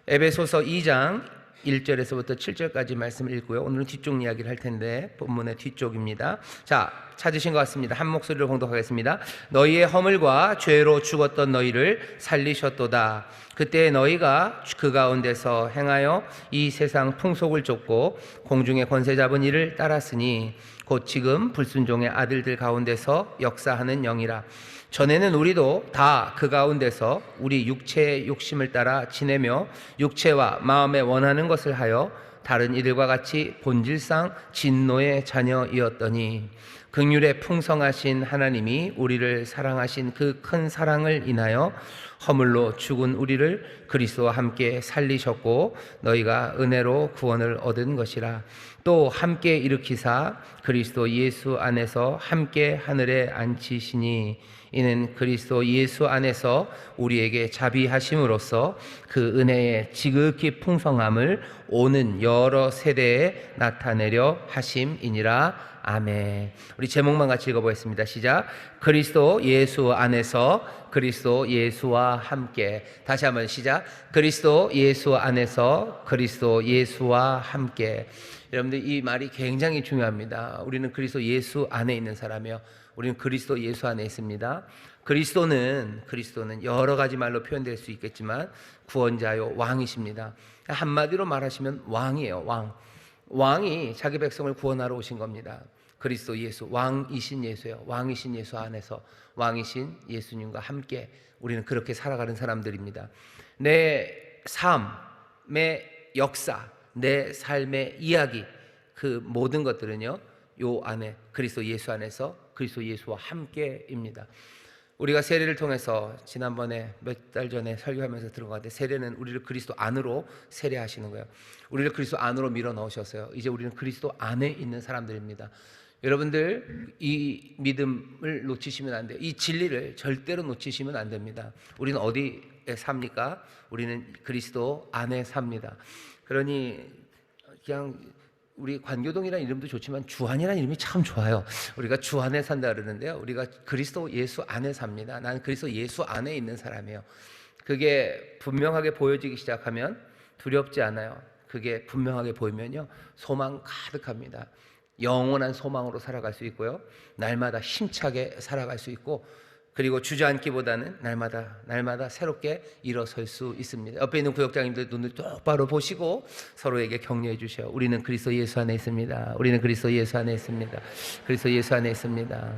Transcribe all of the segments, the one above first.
에베소서 2장 1절에서부터 7절까지 말씀을 읽고요. 오늘은 뒤쪽 이야기를 할 텐데 본문의 뒤쪽입니다. 자, 찾으신 것 같습니다. 한 목소리로 봉독하겠습니다. 너희의 허물과 죄로 죽었던 너희를 살리셨도다. 그때 너희가 그 가운데서 행하여 이 세상 풍속을 쫓고 공중의 권세 잡은 이를 따랐으니 곧 지금 불순종의 아들들 가운데서 역사하는 영이라. 전에는 우리도 다 그 가운데서 우리 육체의 욕심을 따라 지내며 육체와 마음에 원하는 것을 하여 다른 이들과 같이 본질상 진노의 자녀이었더니 긍휼에 풍성하신 하나님이 우리를 사랑하신 그 큰 사랑을 인하여 허물로 죽은 우리를 그리스도와 함께 살리셨고 너희가 은혜로 구원을 얻은 것이라. 또 함께 일으키사 그리스도 예수 안에서 함께 하늘에 앉히시니 이는 그리스도 예수 안에서 우리에게 자비하심으로써 그 은혜의 지극히 풍성함을 오는 여러 세대에 나타내려 하심이니라. 아멘. 우리 제목만 같이 읽어보겠습니다. 시작. 그리스도 예수 안에서 그리스도 예수와 함께. 다시 한번 시작. 그리스도 예수 안에서 그리스도 예수와 함께. 여러분들, 이 말이 굉장히 중요합니다. 우리는 그리스도 예수 안에 있는 사람이요, 우리는 그리스도 예수 안에 있습니다. 그리스도는 여러 가지 말로 표현될 수 있겠지만 구원자요, 왕이십니다. 한마디로 말하시면 왕이에요. 왕이 자기 백성을 구원하러 오신 겁니다. 그리스도 예수, 왕이신 예수예요. 왕이신 예수 안에서 왕이신 예수님과 함께 우리는 그렇게 살아가는 사람들입니다. 내 삶의 역사, 내 삶의 이야기, 그 모든 것들은요, 요 안에 그리스도 예수 안에서 그리스도 예수와 함께입니다. 우리가 세례를 통해서 지난번에 몇 달 전에 설교하면서 들은 것 같아요. 세례는 우리를 그리스도 안으로 세례하시는 거예요. 우리를 그리스도 안으로 밀어 넣으셨어요. 이제 우리는 그리스도 안에 있는 사람들입니다. 여러분들, 이 믿음을 놓치시면 안 돼요. 이 진리를 절대로 놓치시면 안 됩니다. 우리는 어디에 삽니까? 우리는 그리스도 안에 삽니다. 그러니 그냥 우리 관교동이라는 이름도 좋지만 주안이라는 이름이 참 좋아요. 우리가 주 안에 산다 그러는데요, 우리가 그리스도 예수 안에 삽니다. 나는 그리스도 예수 안에 있는 사람이에요. 그게 분명하게 보여지기 시작하면 두렵지 않아요. 그게 분명하게 보이면요, 소망 가득합니다. 영원한 소망으로 살아갈 수 있고요, 날마다 힘차게 살아갈 수 있고, 그리고 주저앉기보다는 날마다 새롭게 일어설 수 있습니다. 옆에 있는 구역장님들 눈을 똑바로 보시고 서로에게 격려해 주셔요. 우리는 그리스도 예수 안에 있습니다. 우리는 그리스도 예수 안에 있습니다. 그리스도 예수 안에 있습니다.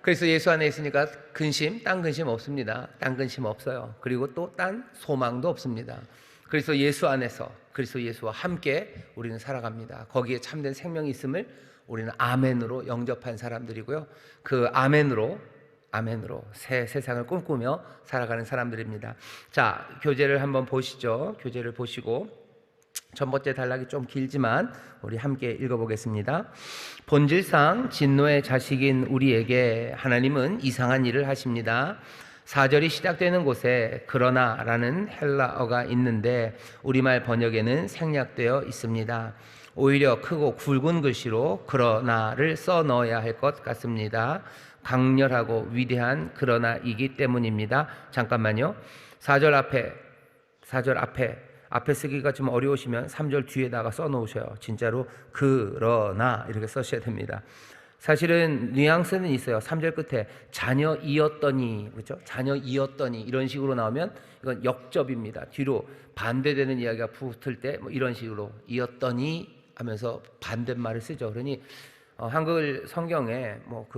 그리스도 예수 안에 있으니까 딴 근심 없습니다. 딴 근심 없어요. 그리고 또 딴 소망도 없습니다. 그리스도 예수 안에서 그리스도 예수와 함께 우리는 살아갑니다. 거기에 참된 생명이 있음을 우리는 아멘으로 영접한 사람들이고요, 그 아멘으로 새 세상을 꿈꾸며 살아가는 사람들입니다. 자, 교재를 한번 보시죠. 교재를 보시고 첫 번째 단락이 좀 길지만 우리 함께 읽어보겠습니다. 본질상 진노의 자식인 우리에게 하나님은 이상한 일을 하십니다. 4절이 시작되는 곳에 그러나라는 헬라어가 있는데 우리말 번역에는 생략되어 있습니다. 오히려 크고 굵은 글씨로 그러나를 써 넣어야 할 것 같습니다. 강렬하고 위대한 그러나이기 때문입니다. 잠깐만요. 4절 앞에 쓰기가 좀 어려우시면 3절 뒤에다가 써 놓으셔요. 진짜로 그러나 이렇게 써셔야 됩니다. 사실은 뉘앙스는 있어요. 3절 끝에 자녀이었더니, 그렇죠? 자녀이었더니 이런 식으로 나오면 이건 역접입니다. 뒤로 반대되는 이야기가 붙을 때 뭐 이런 식으로 이었더니 하면서 반대말을 쓰죠. 그러니 한글 성경에 뭐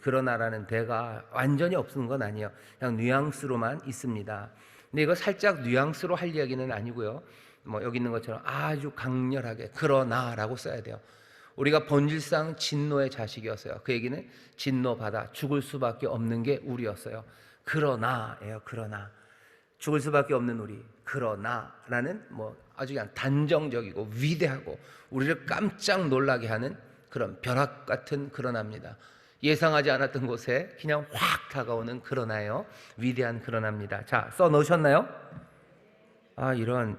그러나라는 대가 완전히 없는 건 아니에요. 그냥 뉘앙스로만 있습니다. 근데 이거 살짝 뉘앙스로 할 이야기는 아니고요, 뭐 여기 있는 것처럼 아주 강렬하게 그러나라고 써야 돼요. 우리가 본질상 진노의 자식이었어요. 그 얘기는 진노받아 죽을 수밖에 없는 게 우리였어요. 그러나예요. 그러나 죽을 수밖에 없는 우리, 그러나라는 뭐 아주 그냥 단정적이고 위대하고 우리를 깜짝 놀라게 하는 그런 벼락 같은 그러나입니다. 예상하지 않았던 곳에 그냥 확 다가오는 그러나예요. 위대한 그러나입니다. 자, 써 놓으셨나요? 이런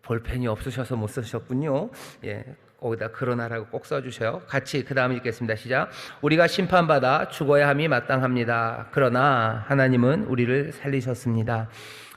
볼펜이 없으셔서 못 쓰셨군요. 예, 거기다 그러나라고 꼭 써주셔요. 같이 그 다음 읽겠습니다. 시작. 우리가 심판받아 죽어야 함이 마땅합니다. 그러나 하나님은 우리를 살리셨습니다.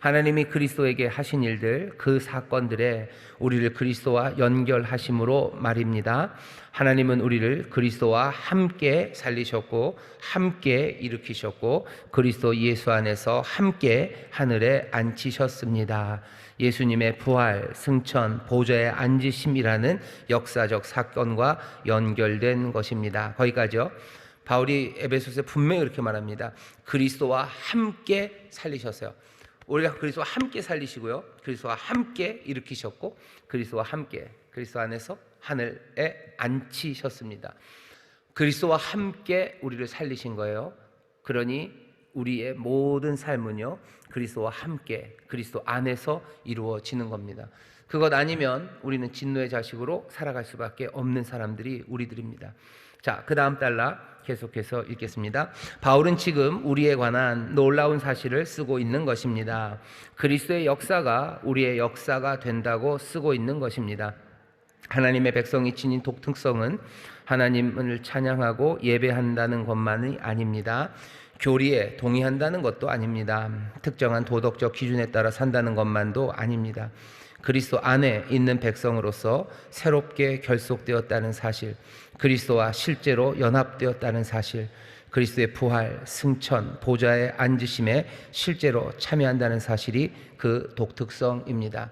하나님이 그리스도에게 하신 일들, 그 사건들에 우리를 그리스도와 연결하심으로 말입니다. 하나님은 우리를 그리스도와 함께 살리셨고 함께 일으키셨고 그리스도 예수 안에서 함께 하늘에 앉히셨습니다. 예수님의 부활, 승천, 보좌에 앉으심이라는 역사적 사건과 연결된 것입니다. 거기까지요. 바울이 에베소서에 분명히 이렇게 말합니다. 그리스도와 함께 살리셨어요. 우리가 그리스도와 함께 살리시고요, 그리스도와 함께 일으키셨고 그리스도와 함께 그리스도 안에서 하늘에 앉히셨습니다. 그리스도와 함께 우리를 살리신 거예요. 그러니 우리의 모든 삶은요, 그리스도와 함께 그리스도 안에서 이루어지는 겁니다. 그것 아니면 우리는 진노의 자식으로 살아갈 수밖에 없는 사람들이 우리들입니다. 자, 그 다음 달라 계속해서 읽겠습니다. 바울은 지금 우리에 관한 놀라운 사실을 쓰고 있는 것입니다. 그리스도의 역사가 우리의 역사가 된다고 쓰고 있는 것입니다. 하나님의 백성이 지닌 독특성은 하나님을 찬양하고 예배한다는 것만이 아닙니다. 교리에 동의한다는 것도 아닙니다. 특정한 도덕적 기준에 따라 산다는 것만도 아닙니다. 그리스도 안에 있는 백성으로서 새롭게 결속되었다는 사실, 그리스도와 실제로 연합되었다는 사실, 그리스도의 부활, 승천, 보좌에 앉으심에 실제로 참여한다는 사실이 그 독특성입니다.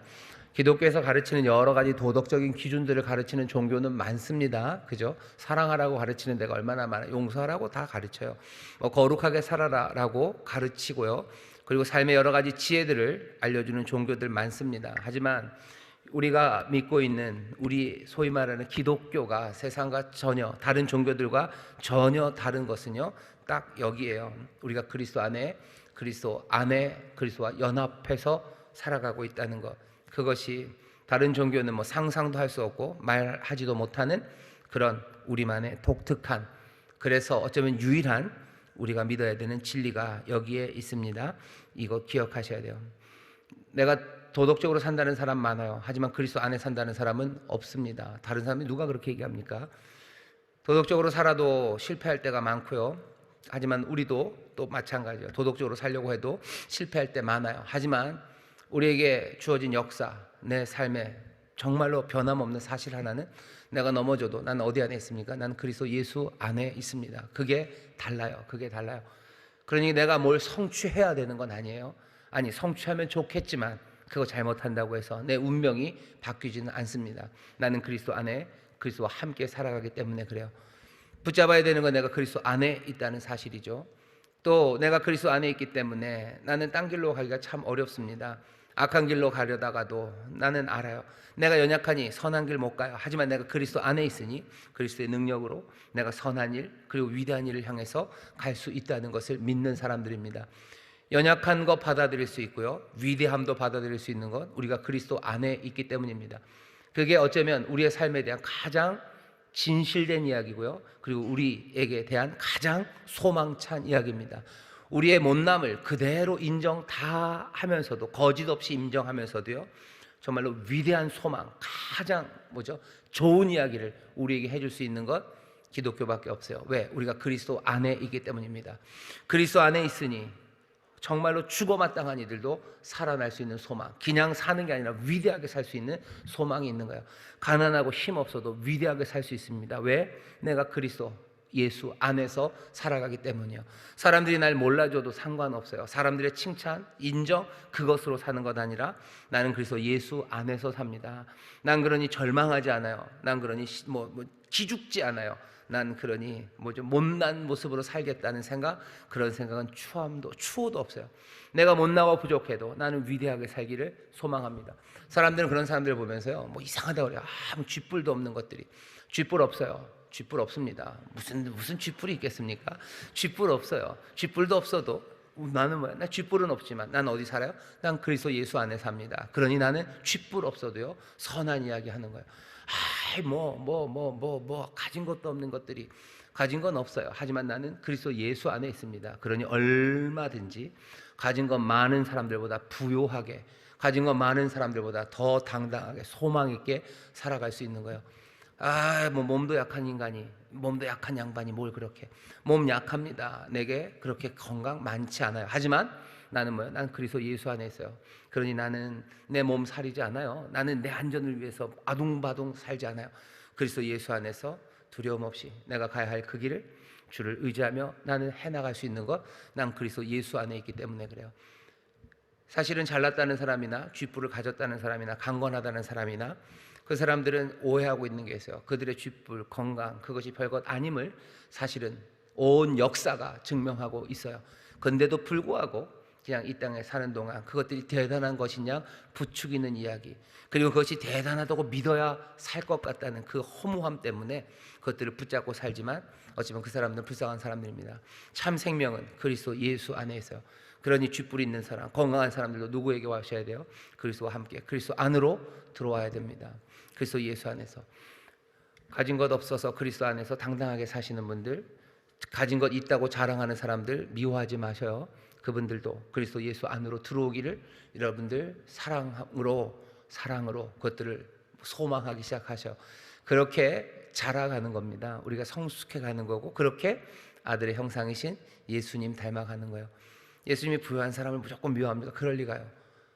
기독교에서 가르치는 여러 가지 도덕적인 기준들을 가르치는 종교는 많습니다. 그죠? 사랑하라고 가르치는 데가 얼마나 많아요. 용서하라고 다 가르쳐요. 거룩하게 살아라라고 가르치고요. 그리고 삶의 여러 가지 지혜들을 알려주는 종교들 많습니다. 하지만 우리가 믿고 있는 우리 소위 말하는 기독교가 세상과 전혀 다른 종교들과 전혀 다른 것은요, 딱 여기에요. 우리가 그리스도 안에 그리스도와 연합해서 살아가고 있다는 것. 그것이 다른 종교는 뭐 상상도 할 수 없고 말하지도 못하는 그런 우리만의 독특한, 그래서 어쩌면 유일한 우리가 믿어야 되는 진리가 여기에 있습니다. 이거 기억하셔야 돼요. 내가 도덕적으로 산다는 사람 많아요. 하지만 그리스도 안에 산다는 사람은 없습니다. 다른 사람이 누가 그렇게 얘기합니까? 도덕적으로 살아도 실패할 때가 많고요. 하지만 우리도 또 마찬가지예요. 도덕적으로 살려고 해도 실패할 때 많아요. 하지만 우리에게 주어진 역사, 내 삶에 정말로 변함없는 사실 하나는, 내가 넘어져도 나는 어디 안에 있습니까? 나는 그리스도 예수 안에 있습니다. 그게 달라요. 그게 달라요. 그러니 내가 뭘 성취해야 되는 건 아니에요. 아니, 성취하면 좋겠지만 그거 잘못한다고 해서 내 운명이 바뀌지는 않습니다. 나는 그리스도 안에 그리스도와 함께 살아가기 때문에 그래요. 붙잡아야 되는 건 내가 그리스도 안에 있다는 사실이죠. 또 내가 그리스도 안에 있기 때문에 나는 딴 길로 가기가 참 어렵습니다. 악한 길로 가려다가도 나는 알아요. 내가 연약하니 선한 길 못 가요. 하지만 내가 그리스도 안에 있으니 그리스도의 능력으로 내가 선한 일 그리고 위대한 일을 향해서 갈 수 있다는 것을 믿는 사람들입니다. 연약한 것 받아들일 수 있고요, 위대함도 받아들일 수 있는 것, 우리가 그리스도 안에 있기 때문입니다. 그게 어쩌면 우리의 삶에 대한 가장 진실된 이야기고요, 그리고 우리에게 대한 가장 소망찬 이야기입니다. 우리의 못남을 그대로 인정 다 하면서도, 거짓 없이 인정하면서도요, 정말로 위대한 소망, 가장 좋은 이야기를 우리에게 해줄 수 있는 것, 기독교밖에 없어요. 왜? 우리가 그리스도 안에 있기 때문입니다. 그리스도 안에 있으니 정말로 죽어마땅한 이들도 살아날 수 있는 소망, 그냥 사는 게 아니라 위대하게 살 수 있는 소망이 있는 거예요. 가난하고 힘없어도 위대하게 살 수 있습니다. 왜? 내가 그리스도 예수 안에서 살아가기 때문이요. 사람들이 날 몰라줘도 상관없어요. 사람들의 칭찬, 인정, 그것으로 사는 것 아니라 나는 그리스도 예수 안에서 삽니다. 난 그러니 절망하지 않아요. 난 그러니 기죽지 않아요. 난 그러니 못난 모습으로 살겠다는 생각, 그런 생각은 추호도 없어요. 내가 못나고 부족해도 나는 위대하게 살기를 소망합니다. 사람들은 그런 사람들을 보면서요, 이상하다고 그래요. 아무 쥐뿔도 없는 것들이. 쥐뿔 없어요. 쥐뿔 없습니다. 무슨 쥐뿔이 있겠습니까? 쥐뿔 없어요. 쥐뿔도 없어도 나는 뭐야? 나 쥐뿔은 없지만 난 어디 살아요? 난 그리스도 예수 안에 삽니다. 그러니 나는 쥐뿔 없어도요, 선한 이야기 하는 거예요. 가진 것도 없는 것들이, 가진 건 없어요. 하지만 나는 그리스도 예수 안에 있습니다. 그러니 얼마든지 가진 것 많은 사람들보다 부요하게, 가진 것 많은 사람들보다 더 당당하게 소망 있게 살아갈 수 있는 거예요. 몸도 약한 인간이, 몸도 약한 양반이 뭘 그렇게, 몸 약합니다. 내게 그렇게 건강 많지 않아요. 하지만 나는 뭐야? 난 그리스도 예수 안에 있어요. 그러니 나는 내 몸 살이지 않아요. 나는 내 안전을 위해서 아둥바둥 살지 않아요. 그리스도 예수 안에서 두려움 없이 내가 가야 할 그 길을 주를 의지하며 나는 해나갈 수 있는 것, 난 그리스도 예수 안에 있기 때문에 그래요. 사실은 잘났다는 사람이나 쥐뿔을 가졌다는 사람이나 강건하다는 사람이나 그 사람들은 오해하고 있는 게 있어요. 그들의 쥐뿔, 건강, 그것이 별것 아님을 사실은 온 역사가 증명하고 있어요. 그런데도 불구하고 그냥 이 땅에 사는 동안 그것들이 대단한 것이냐 부추기는 이야기, 그리고 그것이 대단하다고 믿어야 살 것 같다는 그 허무함 때문에 그것들을 붙잡고 살지만 어찌보면 그 사람들은 불쌍한 사람들입니다. 참 생명은 그리스도 예수 안에 있어요. 그러니 쥐뿔이 있는 사람, 건강한 사람들도 누구에게 와셔야 돼요? 그리스도와 함께 그리스도 안으로 들어와야 됩니다. 그리스도 예수 안에서. 가진 것 없어서 그리스도 안에서 당당하게 사시는 분들, 가진 것 있다고 자랑하는 사람들 미워하지 마셔요. 그분들도 그리스도 예수 안으로 들어오기를 여러분들 사랑으로 그것들을 소망하기 시작하셔. 그렇게 자라가는 겁니다. 우리가 성숙해 가는 거고, 그렇게 아들의 형상이신 예수님 닮아가는 거예요. 예수님이 부유한 사람을 무조건 미워합니까? 그럴 리가요.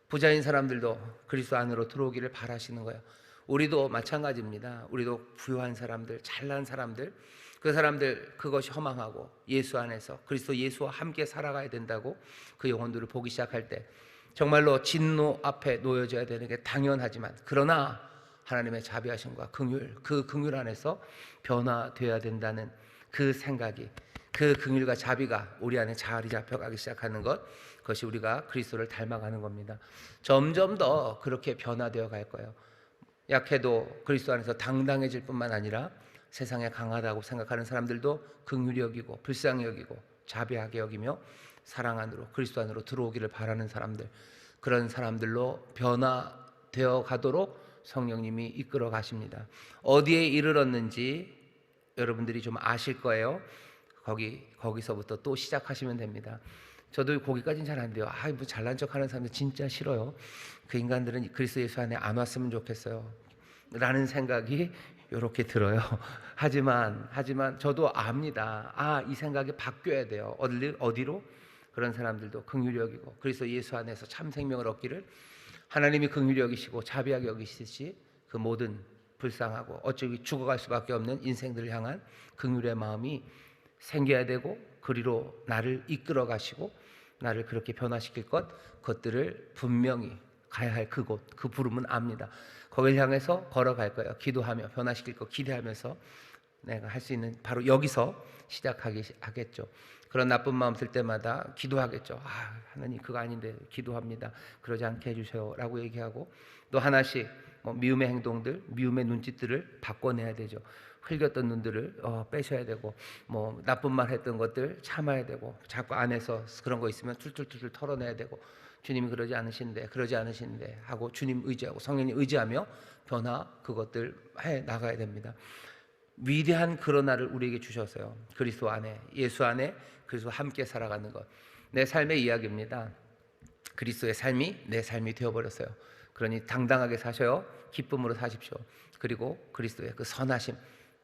부자인 사람들도 그리스도 안으로 들어오기를 바라시는 거예요. 우리도 마찬가지입니다. 우리도 부유한 사람들, 잘난 사람들, 그 사람들 그것이 허망하고 예수 안에서 그리스도 예수와 함께 살아가야 된다고 그 영혼들을 보기 시작할 때 정말로 진노 앞에 놓여져야 되는 게 당연하지만, 그러나 하나님의 자비하심과 긍휼, 그 긍휼 안에서 변화되어야 된다는 그 생각이, 그 긍휼과 자비가 우리 안에 자리 잡혀가기 시작하는 것, 그것이 우리가 그리스도를 닮아가는 겁니다. 점점 더 그렇게 변화되어 갈 거예요. 약해도 그리스도 안에서 당당해질 뿐만 아니라 세상에 강하다고 생각하는 사람들도 긍휼히 여기고 불쌍히 여기고 자비하게 여기며 사랑 안으로 그리스도 안으로 들어오기를 바라는 사람들, 그런 사람들로 변화되어 가도록 성령님이 이끌어 가십니다. 어디에 이르렀는지 여러분들이 좀 아실 거예요. 거기서부터 또 시작하시면 됩니다. 저도 거기까지는 잘 안 돼요. 뭐 잘난 척하는 사람들 진짜 싫어요. 그 인간들은 그리스도 예수 안에 안 왔으면 좋겠어요 라는 생각이 이렇게 들어요. 하지만 저도 압니다. 이 생각이 바뀌어야 돼요. 어디로? 그런 사람들도 긍휼히 여기고 그리스도 예수 안에서 참 생명을 얻기를 하나님이 긍휼히 여기시고 자비하게 여기시듯이 그 모든 불쌍하고 어쩌기 죽어갈 수밖에 없는 인생들을 향한 긍휼의 마음이 생겨야 되고, 그리로 나를 이끌어 가시고 나를 그렇게 변화시킬 그것들을 분명히 가야 할 그곳, 그 부름은 압니다. 거기를 향해서 걸어갈 거예요. 기도하며 변화시킬 것 기대하면서 내가 할 수 있는 바로 여기서 시작하겠죠. 그런 나쁜 마음 들 때마다 기도하겠죠. 하나님 그거 아닌데 기도합니다. 그러지 않게 해주세요 라고 얘기하고, 또 하나씩 미움의 행동들, 미움의 눈짓들을 바꿔내야 되죠. 흘겼던 눈들을 빼셔야 되고, 나쁜 말 했던 것들 참아야 되고, 자꾸 안에서 그런 거 있으면 툴툴툴 털어내야 되고, 주님이 그러지 않으신데 하고 주님 의지하고 성령님 의지하며 변화, 그것들 해 나가야 됩니다. 위대한 그러나를 우리에게 주셨어요. 그리스도 안에, 예수 안에 그리스도와 함께 살아가는 것, 내 삶의 이야기입니다. 그리스도의 삶이 내 삶이 되어버렸어요. 그러니 당당하게 사셔요. 기쁨으로 사십시오. 그리고 그리스도의 그 선하심,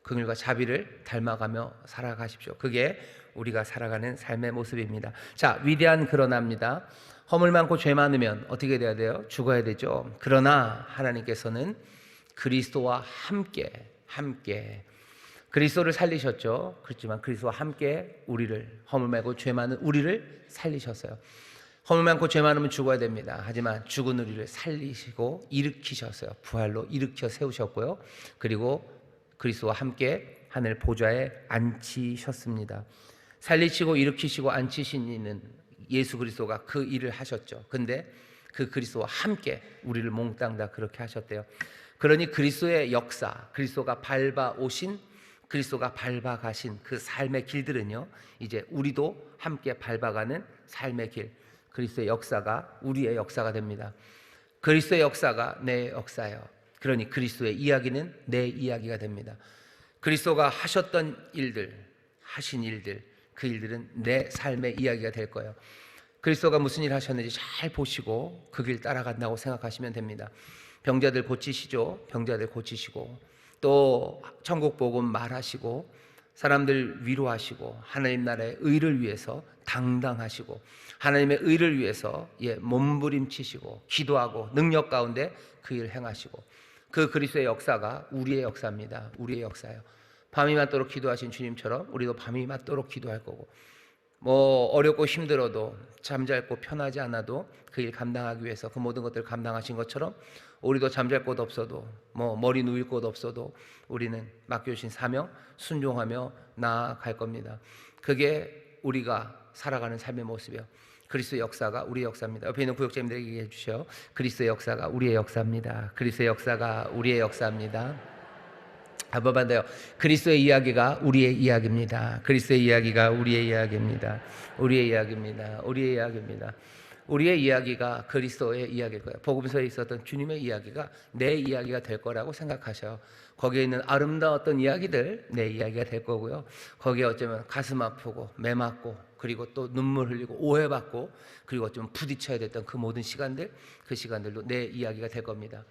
긍휼과 자비를 닮아가며 살아가십시오. 그게 우리가 살아가는 삶의 모습입니다. 자, 위대한 그러나입니다. 허물 많고 죄 많으면 어떻게 돼야 돼요? 죽어야 되죠. 그러나 하나님께서는 그리스도와 함께 그리스도를 살리셨죠. 그렇지만 그리스도와 함께 우리를, 허물 많고 죄 많은 우리를 살리셨어요. 허물 많고 죄 많으면 죽어야 됩니다. 하지만 죽은 우리를 살리시고 일으키셨어요. 부활로 일으켜 세우셨고요. 그리고 그리스도와 함께 하늘 보좌에 앉히셨습니다. 살리시고 일으키시고 앉히신 이는 예수 그리스도가 그 일을 하셨죠. 근데 그 그리스도와 함께 우리를 몽땅 다 그렇게 하셨대요. 그러니 그리스도의 역사, 그리스도가 밟아오신, 그리스도가 밟아가신 그 삶의 길들은요, 이제 우리도 함께 밟아가는 삶의 길, 그리스도의 역사가 우리의 역사가 됩니다. 그리스도의 역사가 내 역사예요. 그러니 그리스도의 이야기는 내 이야기가 됩니다. 그리스도가 하셨던 일들, 하신 일들, 그 일들은 내 삶의 이야기가 될 거예요. 그리스도가 무슨 일 하셨는지 잘 보시고 그 길 따라간다고 생각하시면 됩니다. 병자들 고치시죠. 병자들 고치시고 또 천국 복음 말하시고 사람들 위로하시고 하나님 나라의 의를 위해서 당당하시고 하나님의 의를 위해서 몸부림치시고 기도하고 능력 가운데 그 일을 행하시고 그 그리스도의 역사가 우리의 역사입니다. 우리의 역사예요. 밤이 맞도록 기도하신 주님처럼 우리도 밤이 맞도록 기도할 거고 어렵고 힘들어도 잠잘고 편하지 않아도 그 일 감당하기 위해서 그 모든 것들을 감당하신 것처럼 우리도 잠잘 곳 없어도 머리 누일 곳 없어도 우리는 맡겨주신 사명 순종하며 나아갈 겁니다. 그게 우리가 살아가는 삶의 모습이에요. 그리스도의 역사가 우리의 역사입니다. 옆에 있는 구역자님들에게 얘기해 주셔요. 그리스도의 역사가 우리의 역사입니다. 그리스도의 역사가 우리의 역사입니다. 한번 더요. 그리스도의 이야기가 우리의 이야기입니다. 그리스도의 이야기가 우리의 이야기입니다. 우리의 이야기입니다. 우리의 이야기입니다. 우리의 이야기가 그리스도의 이야기일 거예요. 복음서에 있었던 주님의 이야기가 내 이야기가 될 거라고 생각하셔요. 거기에 있는 아름다웠던 이야기들 내 이야기가 될 거고요. 거기에 어쩌면 가슴 아프고 매 맞고 그리고 또 눈물 흘리고 오해받고 그리고 어쩌면 부딪혀야 됐던 그 모든 시간들 그 시간들도 내 이야기가 될 겁니다.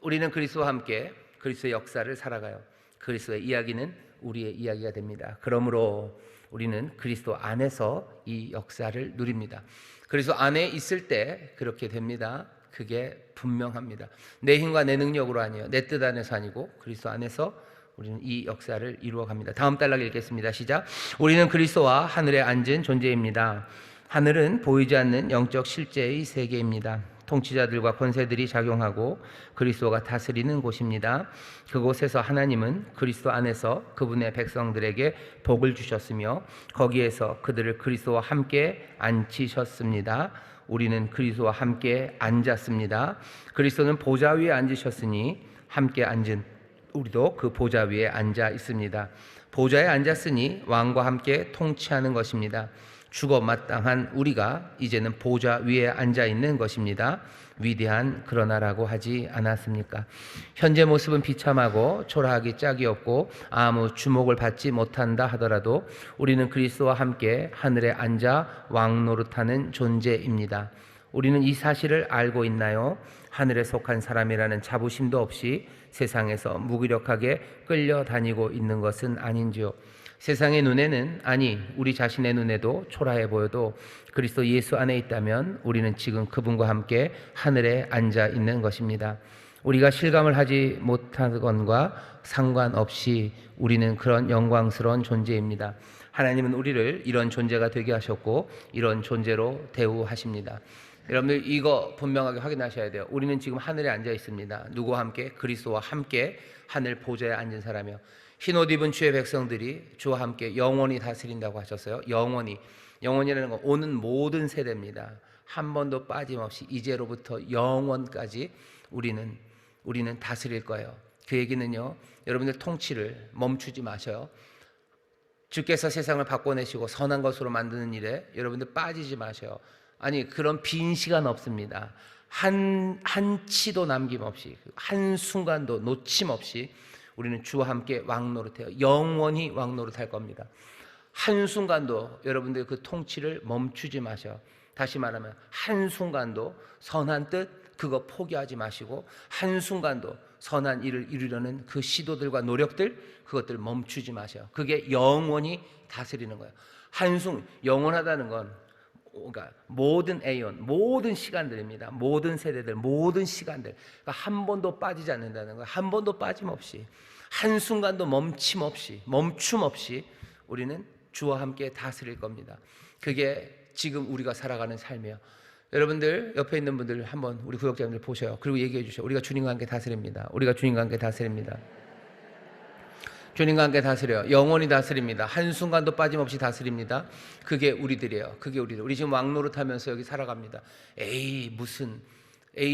우리는 그리스도와 함께 그리스도의 역사를 살아가요. 그리스도의 이야기는 우리의 이야기가 됩니다. 그러므로 우리는 그리스도 안에서 이 역사를 누립니다. 그리스도 안에 있을 때 그렇게 됩니다. 그게 분명합니다. 내 힘과 내 능력으로 아니에요. 내 뜻 안에서 아니고 그리스도 안에서 우리는 이 역사를 이루어갑니다. 다음 단락 읽겠습니다. 시작. 우리는 그리스도와 하늘에 앉은 존재입니다. 하늘은 보이지 않는 영적 실제의 세계입니다. 통치자들과 권세들이 작용하고 그리스도가 다스리는 곳입니다. 그곳에서 하나님은 그리스도 안에서 그분의 백성들에게 복을 주셨으며 거기에서 그들을 그리스도와 함께 앉히셨습니다. 우리는 그리스도와 함께 앉았습니다. 그리스도는 보좌 위에 앉으셨으니 함께 앉은 우리도 그 보좌 위에 앉아 있습니다. 보좌에 앉았으니 왕과 함께 통치하는 것입니다. 죽어 마땅한 우리가 이제는 보좌 위에 앉아 있는 것입니다. 위대한 그러나라고 하지 않았습니까? 현재 모습은 비참하고 초라하기 짝이 없고 아무 주목을 받지 못한다 하더라도 우리는 그리스도와 함께 하늘에 앉아 왕노릇하는 존재입니다. 우리는 이 사실을 알고 있나요? 하늘에 속한 사람이라는 자부심도 없이 세상에서 무기력하게 끌려다니고 있는 것은 아닌지요? 세상의 눈에는 아니 우리 자신의 눈에도 초라해 보여도 그리스도 예수 안에 있다면 우리는 지금 그분과 함께 하늘에 앉아 있는 것입니다. 우리가 실감을 하지 못하건과 상관없이 우리는 그런 영광스러운 존재입니다. 하나님은 우리를 이런 존재가 되게 하셨고 이런 존재로 대우하십니다. 여러분들 이거 분명하게 확인하셔야 돼요. 우리는 지금 하늘에 앉아 있습니다. 누구와 함께? 그리스도와 함께 하늘 보좌에 앉은 사람이요. 흰옷 입은 주의 백성들이 주와 함께 영원히 다스린다고 하셨어요. 영원이라는 건 오는 모든 세대입니다. 한 번도 빠짐없이 이제로부터 영원까지 우리는 다스릴 거예요. 그 얘기는요, 여러분들 통치를 멈추지 마셔요. 주께서 세상을 바꿔내시고 선한 것으로 만드는 일에 여러분들 빠지지 마셔요. 아니 그런 빈 시간 없습니다. 한 치도 남김없이 한 순간도 놓침없이 우리는 주와 함께 왕노릇해요. 영원히 왕노릇할 겁니다. 한순간도 여러분들 그 통치를 멈추지 마셔. 다시 말하면 한순간도 선한 뜻 그거 포기하지 마시고 한순간도 선한 일을 이루려는 그 시도들과 노력들 그것들 멈추지 마셔. 그게 영원히 다스리는 거예요. 영원하다는 건 그러니까 모든 에온, 모든 시간들입니다. 모든 세대들, 모든 시간들. 그러니까 한 번도 빠지지 않는다는 거예요. 한 번도 빠짐없이, 한순간도 멈춤 없이 우리는 주와 함께 다스릴 겁니다. 그게 지금 우리가 살아가는 삶이에요. 여러분들 옆에 있는 분들 한번 우리 구역장님들 보셔요. 그리고 얘기해 주셔요. 우리가 주님과 함께 다스립니다. 우리가 주님과 함께 다스립니다. 주님과 함께 다스려요. 영원히 다스립니다. 한순간도 빠짐없이 다스립니다. 그게 우리들이에요. 그게 우리들. 우리 지금 왕노릇하면서 여기 살아갑니다. 에이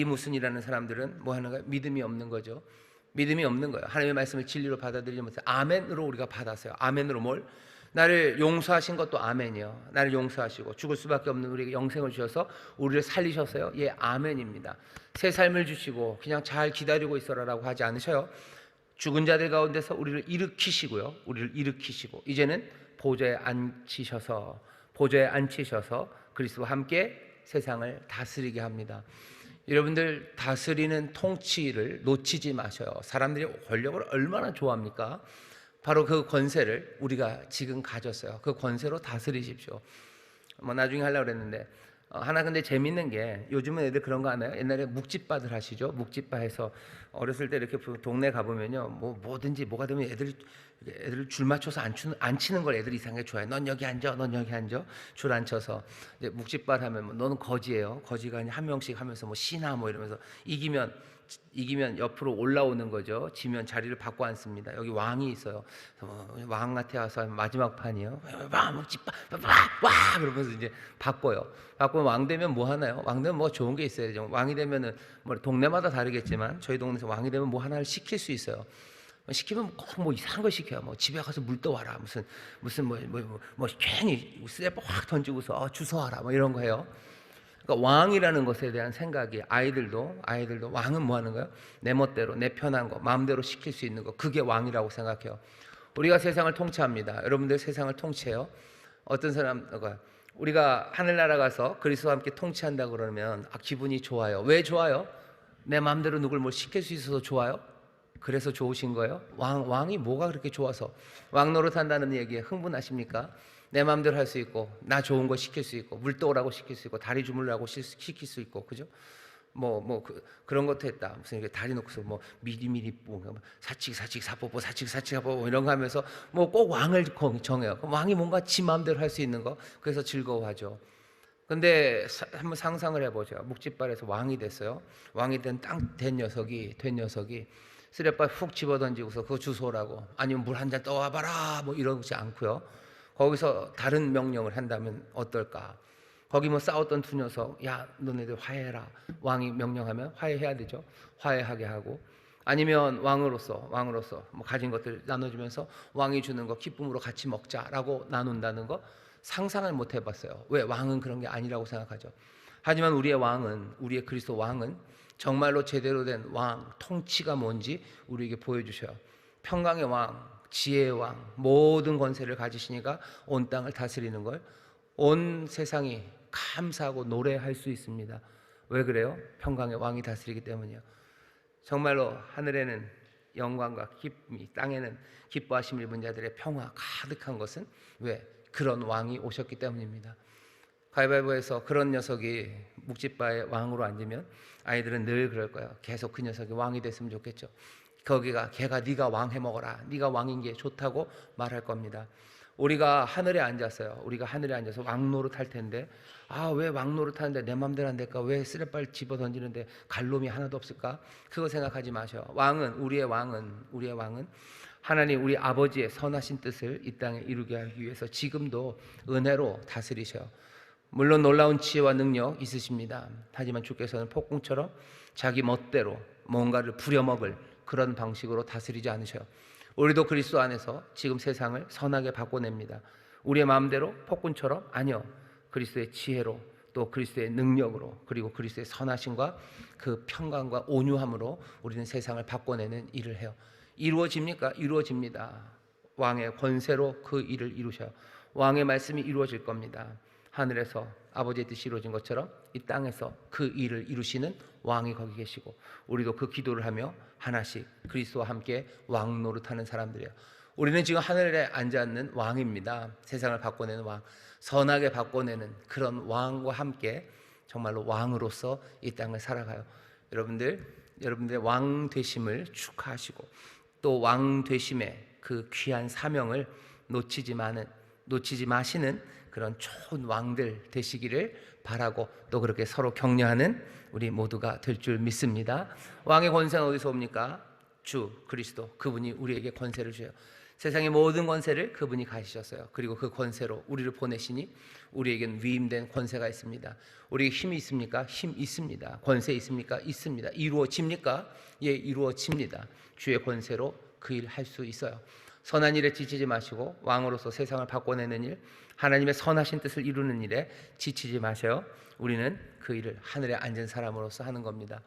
무슨이라는 사람들은 뭐 하는 거예요? 믿음이 없는 거죠. 믿음이 없는 거예요. 하나님의 말씀을 진리로 받아들이지 못해서 아멘으로 우리가 받았어요. 아멘으로 뭘? 나를 용서하신 것도 아멘이요. 나를 용서하시고 죽을 수밖에 없는 우리에게 영생을 주셔서 우리를 살리셨어요. 예, 아멘입니다. 새 삶을 주시고 그냥 잘 기다리고 있어라라고 하지 않으셔요. 죽은 자들 가운데서 우리를 일으키시고요. 우리를 일으키시고 이제는 보좌에 앉히셔서 그리스도와 함께 세상을 다스리게 합니다. 여러분들 다스리는 통치를 놓치지 마셔요. 사람들이 권력을 얼마나 좋아합니까? 바로 그 권세를 우리가 지금 가졌어요. 그 권세로 다스리십시오. 뭐 나중에 하려고 그랬는데 하나 근데 재밌는 게 요즘은 애들 그런 거 하나요? 옛날에 묵집바들 하시죠? 묵집바 해서 어렸을 때 이렇게 동네 가보면요, 뭐 뭐든지 뭐가 되면 애들 줄 맞춰서 안 치는 걸 애들이 이상하게 좋아해. 넌 여기 앉아, 넌 여기 앉아. 줄 안 쳐서 이제 묵집바 하면 뭐 너는 거지예요. 거지가 한 명씩 하면서 뭐 신하 뭐 이러면서 이기면 옆으로 올라오는 거죠. 지면 자리를 바꿔 앉습니다. 여기 왕이 있어요. 왕한테 와서 마지막 판이요. 와 묵집바 와 그러면서 이제 바꿔요. 바꾸면 왕 되면 뭐 하나요? 왕 되면 뭐 좋은 게 있어야죠. 왕이 되면은 뭐 동네마다 다르겠지만 저희 동네에서 왕이 되면 뭐 하나를 시킬 수 있어요. 시키면 꼭 뭐 이상한 거 시켜요. 뭐 집에 가서 물 떠와라. 무슨 뭐 괜히 스냅 확 던지고서 주워와라. 뭐 이런 거 해요. 그러니까 왕이라는 것에 대한 생각이 아이들도 왕은 뭐 하는 거예요? 내 멋대로 내 편한 거 마음대로 시킬 수 있는 거, 그게 왕이라고 생각해요. 우리가 세상을 통치합니다. 여러분들 세상을 통치해요. 어떤 사람 우리가 하늘나라 가서 그리스도와 함께 통치한다 그러면 기분이 좋아요. 왜 좋아요? 내 마음대로 누굴 뭘 시킬 수 있어서 좋아요? 그래서 좋으신 거예요? 왕이 뭐가 그렇게 좋아서 왕 노릇한다는 얘기에 흥분하십니까? 내 마음대로 할 수 있고 나 좋은 거 시킬 수 있고 물 떠오라고 시킬 수 있고 다리 주물라고 시킬 수 있고, 그죠? 그런 것도 했다. 무슨 이렇게 다리 놓고서 뭐 미리미리 사칙 사뽀뽀 이런 거 하면서 뭐 꼭 왕을 정해요. 그럼 왕이 뭔가 지 마음대로 할 수 있는 거, 그래서 즐거워하죠. 근데 한번 상상을 해보죠. 묵집발에서 왕이 됐어요. 왕이 된 녀석이 쓰레빠 훅 집어던지고서 그거 주워오라고, 아니면 물 한 잔 떠와봐라 뭐 이러지 않고요. 거기서 다른 명령을 한다면 어떨까? 거기 뭐 싸웠던 두 녀석, 야 너네들 화해해라. 왕이 명령하면 화해해야 되죠. 화해하게 하고, 아니면 왕으로서 뭐 가진 것들 나눠주면서 왕이 주는 거 기쁨으로 같이 먹자라고 나눈다는 거 상상을 못 해봤어요. 왜? 왕은 그런 게 아니라고 생각하죠. 하지만 우리의 그리스도 왕은 정말로 제대로 된 왕, 통치가 뭔지 우리에게 보여주셔요. 평강의 왕, 지혜의 왕, 모든 권세를 가지시니까 온 땅을 다스리는 걸 온 세상이 감사하고 노래할 수 있습니다. 왜 그래요? 평강의 왕이 다스리기 때문이요. 정말로 하늘에는 영광과 기쁨이, 땅에는 기뻐하심 입은 자들의 평화 가득한 것은 왜? 그런 왕이 오셨기 때문입니다. 가위바위보에서 그런 녀석이 묵집바의 왕으로 앉으면 아이들은 늘 그럴 거예요. 계속 그 녀석이 왕이 됐으면 좋겠죠. 걔가 네가 왕 해먹어라, 네가 왕인 게 좋다고 말할 겁니다. 우리가 하늘에 앉았어요. 우리가 하늘에 앉아서 왕 노릇할 텐데, 왜 왕 노릇하는데 내 맘대로 안 될까? 왜 쓰레빨 집어 던지는데 갈놈이 하나도 없을까? 그거 생각하지 마셔. 우리의 왕은 하나님 우리 아버지의 선하신 뜻을 이 땅에 이루게 하기 위해서 지금도 은혜로 다스리셔. 물론 놀라운 지혜와 능력 있으십니다. 하지만 주께서는 폭풍처럼 자기 멋대로 뭔가를 부려먹을 그런 방식으로 다스리지 않으셔요. 우리도 그리스도 안에서 지금 세상을 선하게 바꿔냅니다. 우리의 마음대로 폭군처럼? 아니요. 그리스도의 지혜로, 또 그리스도의 능력으로, 그리고 그리스도의 선하심과 그 평강과 온유함으로 우리는 세상을 바꿔내는 일을 해요. 이루어집니까? 이루어집니다. 왕의 권세로 그 일을 이루셔요. 왕의 말씀이 이루어질 겁니다. 하늘에서 아버지의 뜻이 이루어진 것처럼 이 땅에서 그 일을 이루시는 왕이 거기 계시고, 우리도 그 기도를 하며 하나씩 그리스도와 함께 왕 노릇하는 사람들이에요. 우리는 지금 하늘에 앉아있는 왕입니다. 세상을 바꿔내는 왕, 선하게 바꿔내는 그런 왕과 함께 정말로 왕으로서 이 땅을 살아가요. 여러분들의 왕 되심을 축하하시고, 또 왕 되심의 그 귀한 사명을 놓치지 마시는 그런 좋은 왕들 되시기를 바라고, 또 그렇게 서로 격려하는 우리 모두가 될 줄 믿습니다. 왕의 권세는 어디서 옵니까? 주 그리스도, 그분이 우리에게 권세를 주셔요. 세상의 모든 권세를 그분이 가지셨어요. 그리고 그 권세로 우리를 보내시니 우리에겐 위임된 권세가 있습니다. 우리에게 힘이 있습니까? 힘 있습니다. 권세 있습니까? 있습니다. 이루어집니까? 예, 이루어집니다. 주의 권세로 그 일 할 수 있어요. 선한 일에 지치지 마시고 왕으로서 세상을 바꿔내는 일, 하나님의 선하신 뜻을 이루는 일에 지치지 마셔요. 우리는 그 일을 하늘에 앉은 사람으로서 하는 겁니다.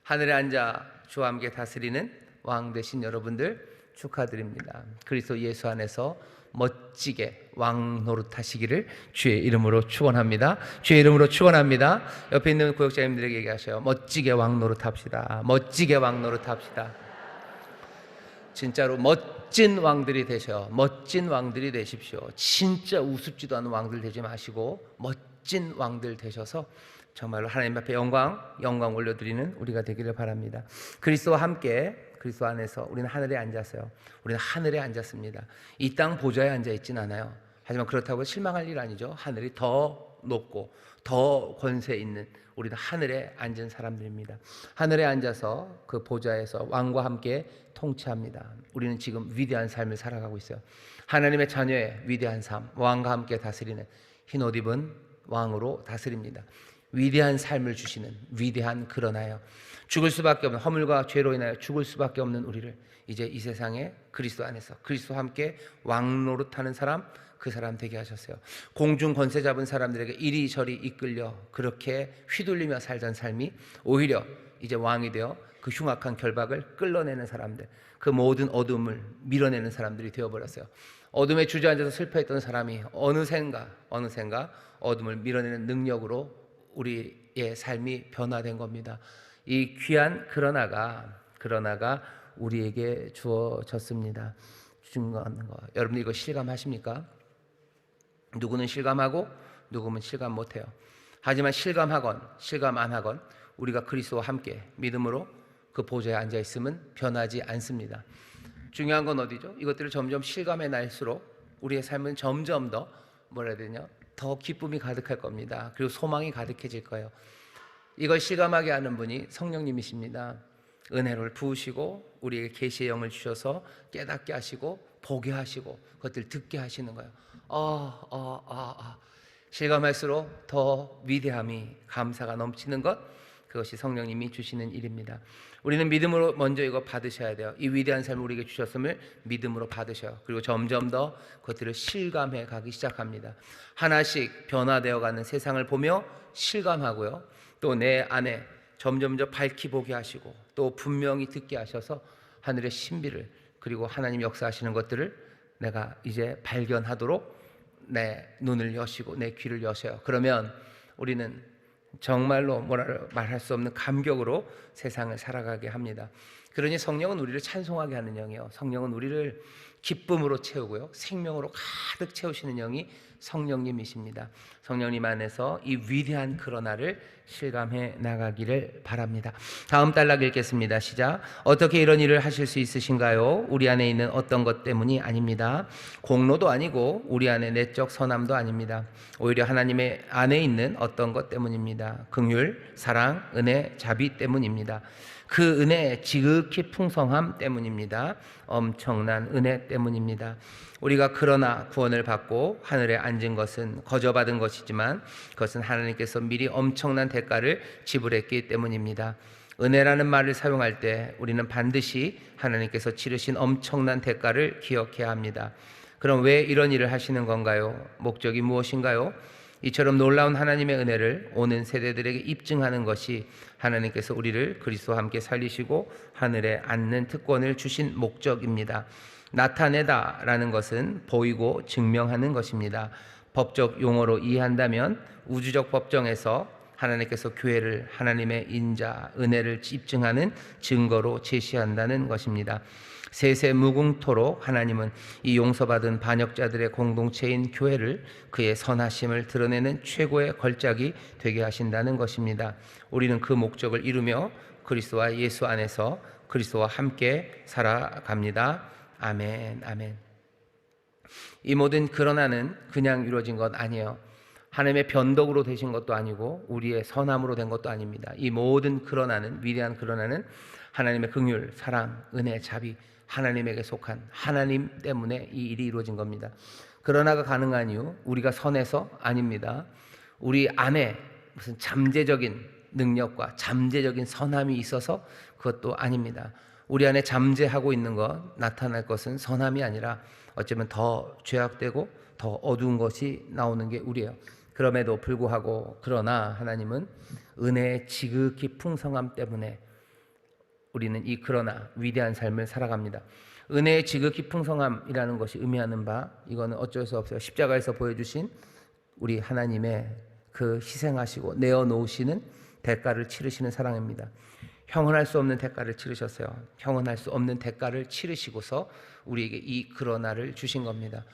하늘에 앉아 주와 함께 다스리는 왕 되신 여러분들 축하드립니다. 그리스도 예수 안에서 멋지게 왕 노릇하시기를 주의 이름으로 축원합니다. 주의 이름으로 축원합니다. 옆에 있는 구역자님들에게 얘기하셔요. 멋지게 왕 노릇합시다. 멋지게 왕 노릇합시다. 진짜로 멋진 왕들이 되셔. 멋진 왕들이 되십시오. 진짜 우습지도 않은 왕들 되지 마시고 멋진 왕들 되셔서 정말로 하나님 앞에 영광 올려드리는 우리가 되기를 바랍니다. 그리스도와 함께 그리스도 안에서 우리는 하늘에 앉았어요. 우리는 하늘에 앉았습니다. 이 땅 보좌에 앉아 있진 않아요. 하지만 그렇다고 실망할 일 아니죠. 하늘이 더 높고 더 권세 있는 우리는 하늘에 앉은 사람들입니다. 하늘에 앉아서 그 보좌에서 왕과 함께 통치합니다. 우리는 지금 위대한 삶을 살아가고 있어요. 하나님의 자녀의 위대한 삶, 왕과 함께 다스리는 흰옷 입은 왕으로 다스립니다. 위대한 삶을 주시는 위대한 그러나요, 죽을 수밖에 없는, 허물과 죄로 인하여 죽을 수밖에 없는 우리를 이제 이 세상에 그리스도 안에서 그리스도와 함께 왕노릇하는 사람, 그 사람 되게 하셨어요. 공중 권세 잡은 사람들에게 이리저리 이끌려 그렇게 휘둘리며 살던 삶이 오히려 이제 왕이 되어 그 흉악한 결박을 끌어내는 사람들, 그 모든 어둠을 밀어내는 사람들이 되어버렸어요. 어둠에 주저앉아서 슬퍼했던 사람이 어느샌가 어둠을 밀어내는 능력으로 우리의 삶이 변화된 겁니다. 이 귀한 그러나가 우리에게 주어졌습니다. 중요한 거, 여러분 이거 실감하십니까? 누구는 실감하고 누구는 실감 못해요. 하지만 실감하건 실감 안 하건 우리가 그리스도와 함께 믿음으로 그 보좌에 앉아 있으면 변하지 않습니다. 중요한 건 어디죠? 이것들을 점점 실감해 날수록 우리의 삶은 점점 더 뭐라 해야 되냐? 더 기쁨이 가득할 겁니다. 그리고 소망이 가득해질 거예요. 이걸 실감하게 하는 분이 성령님이십니다. 은혜를 부으시고 우리에게 계시의 영을 주셔서 깨닫게 하시고 보게 하시고 그것들 듣게 하시는 거예요. 실감할수록 더 위대함이, 감사가 넘치는 것, 그것이 성령님이 주시는 일입니다. 우리는 믿음으로 먼저 이거 받으셔야 돼요. 이 위대한 삶을 우리에게 주셨음을 믿음으로 받으셔요. 그리고 점점 더 그것들을 실감해 가기 시작합니다. 하나씩 변화되어가는 세상을 보며 실감하고요, 또 내 안에 점점 더 밝히 보게 하시고 또 분명히 듣게 하셔서 하늘의 신비를, 그리고 하나님 역사하시는 것들을 내가 이제 발견하도록 내 눈을 여시고 내 귀를 여셔요. 그러면 우리는 정말로 뭐라 말할 수 없는 감격으로 세상을 살아가게 합니다. 그러니 성령은 우리를 찬송하게 하는 영이에요. 성령은 우리를 기쁨으로 채우고요, 생명으로 가득 채우시는 영이 성령님이십니다. 성령님 안에서 이 위대한 그러나를 실감해 나가기를 바랍니다. 다음 단락 읽겠습니다. 시작. 어떻게 이런 일을 하실 수 있으신가요? 우리 안에 있는 어떤 것 때문이 아닙니다. 공로도 아니고 우리 안에 내적 선함도 아닙니다. 오히려 하나님의 안에 있는 어떤 것 때문입니다. 긍휼, 사랑, 은혜, 자비 때문입니다. 그 은혜의 지극히 풍성함 때문입니다. 엄청난 은혜 때문입니다. 우리가 그러나 구원을 받고 하늘에 앉은 것은 거저받은 것이지만 그것은 하나님께서 미리 엄청난 대가를 지불했기 때문입니다. 은혜라는 말을 사용할 때 우리는 반드시 하나님께서 치르신 엄청난 대가를 기억해야 합니다. 그럼 왜 이런 일을 하시는 건가요? 목적이 무엇인가요? 이처럼 놀라운 하나님의 은혜를 오는 세대들에게 입증하는 것이 하나님께서 우리를 그리스도와 함께 살리시고 하늘에 앉는 특권을 주신 목적입니다. 나타내다라는 것은 보이고 증명하는 것입니다. 법적 용어로 이해한다면 우주적 법정에서 하나님께서 교회를 하나님의 인자, 은혜를 입증하는 증거로 제시한다는 것입니다. 세세무궁토록 하나님은 이 용서받은 반역자들의 공동체인 교회를 그의 선하심을 드러내는 최고의 걸작이 되게 하신다는 것입니다. 우리는 그 목적을 이루며 그리스도와 예수 안에서 그리스도와 함께 살아갑니다. 아멘, 아멘. 이 모든 그러나는 그냥 이루어진 것 아니에요. 하나님의 변덕으로 되신 것도 아니고 우리의 선함으로 된 것도 아닙니다. 이 모든 그러나는, 위대한 그러나는 하나님의 긍휼, 사랑, 은혜, 자비, 하나님에게 속한 하나님 때문에 이 일이 이루어진 겁니다. 그러나가 가능한 이유, 우리가 선해서 아닙니다. 우리 안에 무슨 잠재적인 능력과 잠재적인 선함이 있어서 그것도 아닙니다. 우리 안에 잠재하고 있는 것, 나타날 것은 선함이 아니라 어쩌면 더 죄악되고 더 어두운 것이 나오는 게 우리예요. 그럼에도 불구하고 그러나 하나님은 은혜의 지극히 풍성함 때문에 우리는 이 그러나 위대한 삶을 살아갑니다. 은혜의 지극히 풍성함이라는 것이 의미하는 바, 이거는 어쩔 수 없어요. 십자가에서 보여주신 우리 하나님의 그 희생하시고 내어놓으시는 대가를 치르시는 사랑입니다. 형언할 수 없는 대가를 치르셨어요. 형언할 수 없는 대가를 치르시고서 우리에게 이 그러나를 주신 겁니다.